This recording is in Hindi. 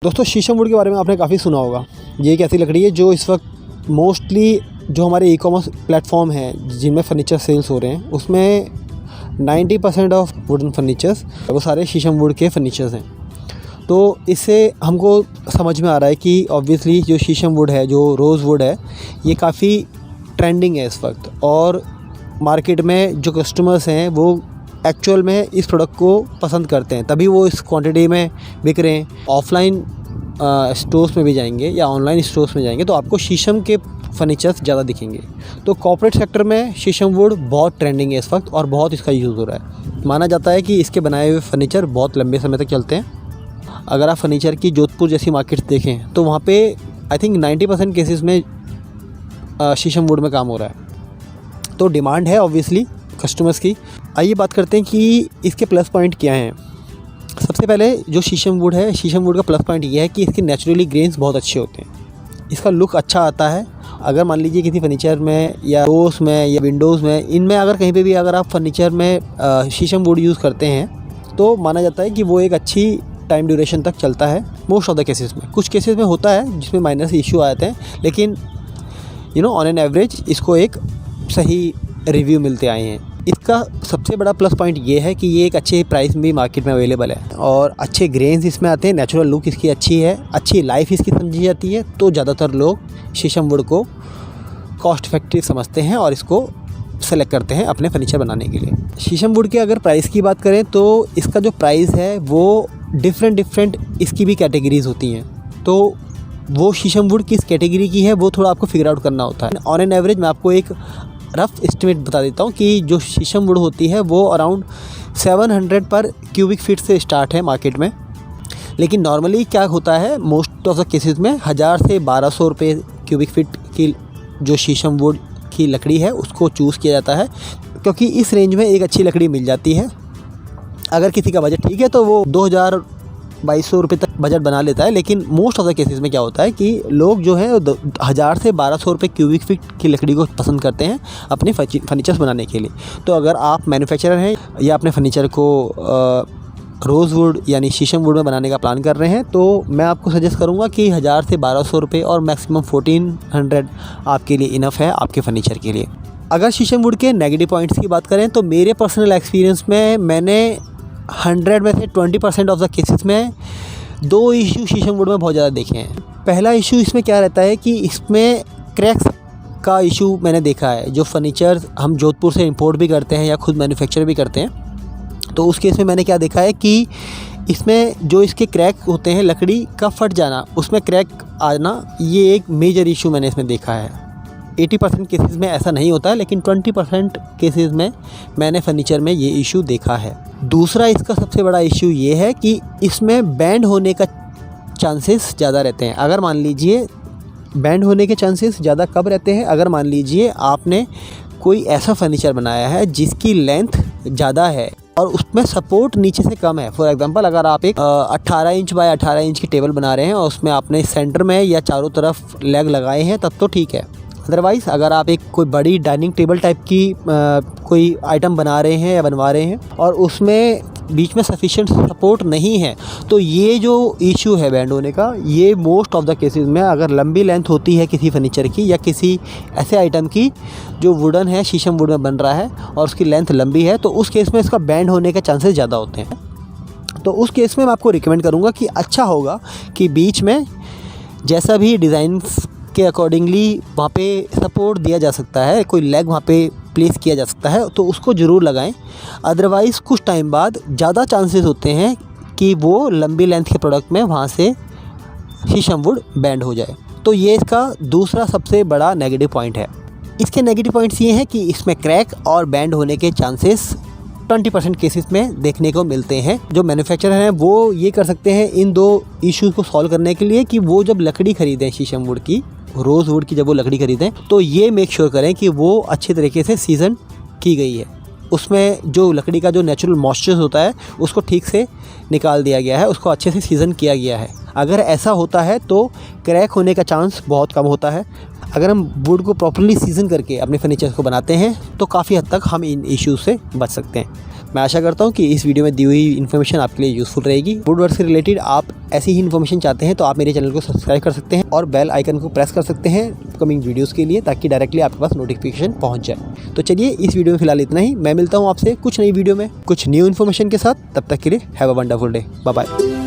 दोस्तों शीशम वुड के बारे में आपने काफ़ी सुना होगा। ये एक ऐसी लकड़ी है जो इस वक्त मोस्टली जो हमारे ई-कॉमर्स प्लेटफॉर्म हैं जिनमें फ़र्नीचर सेल्स हो रहे हैं उसमें 90% ऑफ वुडन फर्नीचर्स वो सारे शीशम वुड के फर्नीचर्स हैं। तो इससे हमको समझ में आ रहा है कि ऑब्वियसली जो शीशम वुड है, जो रोज़ वुड है, ये काफ़ी ट्रेंडिंग है इस वक्त और मार्केट में जो कस्टमर्स हैं वो एक्चुअल में इस प्रोडक्ट को पसंद करते हैं, तभी वो इस क्वांटिटी में बिक रहे हैं। ऑफ़लाइन स्टोर्स में भी जाएंगे या ऑनलाइन स्टोर्स में जाएंगे तो आपको शीशम के फर्नीचर्स ज़्यादा दिखेंगे। तो कॉर्पोरेट सेक्टर में शीशम वुड बहुत ट्रेंडिंग है इस वक्त और बहुत इसका यूज़ हो रहा है। माना जाता है कि इसके बनाए हुए फर्नीचर बहुत लंबे समय तक चलते हैं। अगर आप फर्नीचर की जोधपुर जैसी मार्केट्स देखें तो वहाँ पे आई थिंक 90% केसेस में शीशम वुड में काम हो रहा है। तो डिमांड है ऑब्वियसली कस्टमर्स की। आइए बात करते हैं कि इसके प्लस पॉइंट क्या हैं। सबसे पहले जो शीशम वुड है, शीशम वुड का प्लस पॉइंट ये है कि इसके नेचुरली ग्रेन्स बहुत अच्छे होते हैं। इसका लुक अच्छा आता है। अगर मान लीजिए किसी फर्नीचर में या डोर्स में या विंडोज़ में, इनमें अगर कहीं पे भी अगर आप फर्नीचर में शीशम वुड यूज़ करते हैं तो माना जाता है कि वो एक अच्छी टाइम ड्यूरेशन तक चलता है मोस्ट ऑफ द केसेस में। कुछ केसेस में होता है जिसमें माइनर से इशू आते हैं, लेकिन ऑन एन एवरेज इसको एक सही रिव्यू मिलते आए हैं। इसका सबसे बड़ा प्लस पॉइंट ये है कि ये एक अच्छे प्राइस में भी मार्केट में अवेलेबल है और अच्छे ग्रेन्स इसमें आते हैं। नेचुरल लुक इसकी अच्छी है, अच्छी लाइफ इसकी समझी जाती है। तो ज़्यादातर लोग शीशम वुड को कॉस्ट इफेक्टिव समझते हैं और इसको सेलेक्ट करते हैं अपने फर्नीचर बनाने के लिए। शीशम वुड के अगर प्राइस की बात करें तो इसका जो प्राइस है वो डिफरेंट इसकी भी कैटेगरीज़ होती हैं। तो वो शीशम वुड किस कैटेगरी की है वो थोड़ा आपको फिगर आउट करना होता है। ऑन एन एवरेज मैं आपको एक रफ़ एस्टिमेट बता देता हूँ कि जो शीशम वुड होती है वो अराउंड 700 पर क्यूबिक फीट से स्टार्ट है मार्केट में। लेकिन नॉर्मली क्या होता है, मोस्ट ऑफ द केसेस में 1000 से 1200 रुपये क्यूबिक फीट की जो शीशम वुड की लकड़ी है उसको चूज़ किया जाता है, क्योंकि इस रेंज में एक अच्छी लकड़ी मिल जाती है। अगर किसी का बजट ठीक है तो वो 2200 रुपये तक बजट बना लेता है। लेकिन मोस्ट ऑफ द केसेस में क्या होता है कि लोग जो है 1000 से 1200 रुपये क्यूबिक फीट की लकड़ी को पसंद करते हैं अपने फर्नीचर्स बनाने के लिए। तो अगर आप मैन्युफैक्चरर हैं या अपने फर्नीचर को रोज़ वुड यानी शीशम वुड में बनाने का प्लान कर रहे हैं तो मैं आपको सजेस्ट करूंगा कि 1000 से 1200 रुपये और मैक्सिमम 1400 आपके लिए इनफ है आपके फर्नीचर के लिए। अगर शीशम वुड के नेगेटिव पॉइंट्स की बात करें तो मेरे पर्सनल एक्सपीरियंस में मैंने 100 में से 20% ऑफ द केसेस में 2 इशू शीशम वुड में बहुत ज़्यादा देखे हैं। पहला इशू इसमें क्या रहता है कि इसमें क्रैक्स का इशू मैंने देखा है। जो फर्नीचर हम जोधपुर से इंपोर्ट भी करते हैं या खुद मैन्युफैक्चर भी करते हैं तो उस केस में मैंने क्या देखा है कि इसमें जो इसके क्रैक होते हैं, लकड़ी का फट जाना, उसमें क्रैक आना, ये एक मेजर इशू मैंने इसमें देखा है। 80% केसेस में ऐसा नहीं होता है, लेकिन 20% केसेस में मैंने फर्नीचर में ये इशू देखा है। दूसरा इसका सबसे बड़ा इशू ये है कि इसमें बैंड होने का चांसेस ज़्यादा रहते हैं। अगर मान लीजिए बैंड होने के चांसेस ज़्यादा कब रहते हैं, अगर मान लीजिए आपने कोई ऐसा फर्नीचर बनाया है जिसकी लेंथ ज़्यादा है और उसमें सपोर्ट नीचे से कम है। फॉर एग्जांपल अगर आप एक 18 इंच बाय 18 इंच की टेबल बना रहे हैं और उसमें आपने सेंटर में या चारों तरफ लेग लगाए हैं तब तो ठीक है। अदरवाइज़ अगर आप एक कोई बड़ी डाइनिंग टेबल टाइप की कोई आइटम बना रहे हैं या बनवा रहे हैं और उसमें बीच में सफिशिएंट सपोर्ट नहीं है तो ये जो इशू है बैंड होने का, ये मोस्ट ऑफ द केसेस में अगर लंबी लेंथ होती है किसी फर्नीचर की या किसी ऐसे आइटम की जो वुडन है, शीशम वुड में बन रहा है और उसकी लेंथ लंबी है, तो उस केस में इसका बैंड होने के चांसेस ज़्यादा होते हैं। तो उस केस में मैं आपको रिकमेंड करूँगा कि अच्छा होगा कि बीच में जैसा भी डिज़ाइन के अकॉर्डिंगली वहाँ पे सपोर्ट दिया जा सकता है, कोई लेग वहाँ पे प्लेस किया जा सकता है तो उसको ज़रूर लगाएं। अदरवाइज़ कुछ टाइम बाद ज़्यादा चांसेस होते हैं कि वो लंबी लेंथ के प्रोडक्ट में वहाँ से शीशम वुड बैंड हो जाए। तो ये इसका दूसरा सबसे बड़ा नेगेटिव पॉइंट है। इसके नेगेटिव पॉइंट्स ये हैं कि इसमें क्रैक और बैंड होने के चांसेस 20% केसेस में देखने को मिलते हैं। जो मैन्युफैक्चरर हैं वो ये कर सकते हैं इन 2 इश्यूज़ को सॉल्व करने के लिए कि वो जब लकड़ी ख़रीदें शीशम वुड की, रोज़ वुड की जब वो लकड़ी ख़रीदें तो ये मेक श्योर करें कि वो अच्छे तरीके से सीज़न की गई है। उसमें जो लकड़ी का जो नेचुरल मॉइस्चर होता है उसको ठीक से निकाल दिया गया है, उसको अच्छे से सीज़न किया गया है। अगर ऐसा होता है तो क्रैक होने का चांस बहुत कम होता है। अगर हम वुड को प्रॉपर्ली सीज़न करके अपने फर्नीचर को बनाते हैं तो काफ़ी हद तक हम इन इश्यूज़ से बच सकते हैं। मैं आशा करता हूँ कि इस वीडियो में दी हुई इन्फॉर्मेशन आपके लिए यूज़फुल रहेगी। वुड वर्क से रिलेटेड आप ऐसी ही इन्फॉर्मेशन चाहते हैं तो आप मेरे चैनल को सब्सक्राइब कर सकते हैं और बेल आइकन को प्रेस कर सकते हैं अपकमिंग वीडियोज़ के लिए, ताकि डायरेक्टली आपके पास नोटिफिकेशन पहुँच जाए। तो चलिए इस वीडियो में फिलहाल इतना ही। मैं मिलता हूँ आपसे कुछ नई वीडियो में कुछ न्यू इन्फॉर्मेशन के साथ। तब तक के लिए have a wonderful day. Bye bye.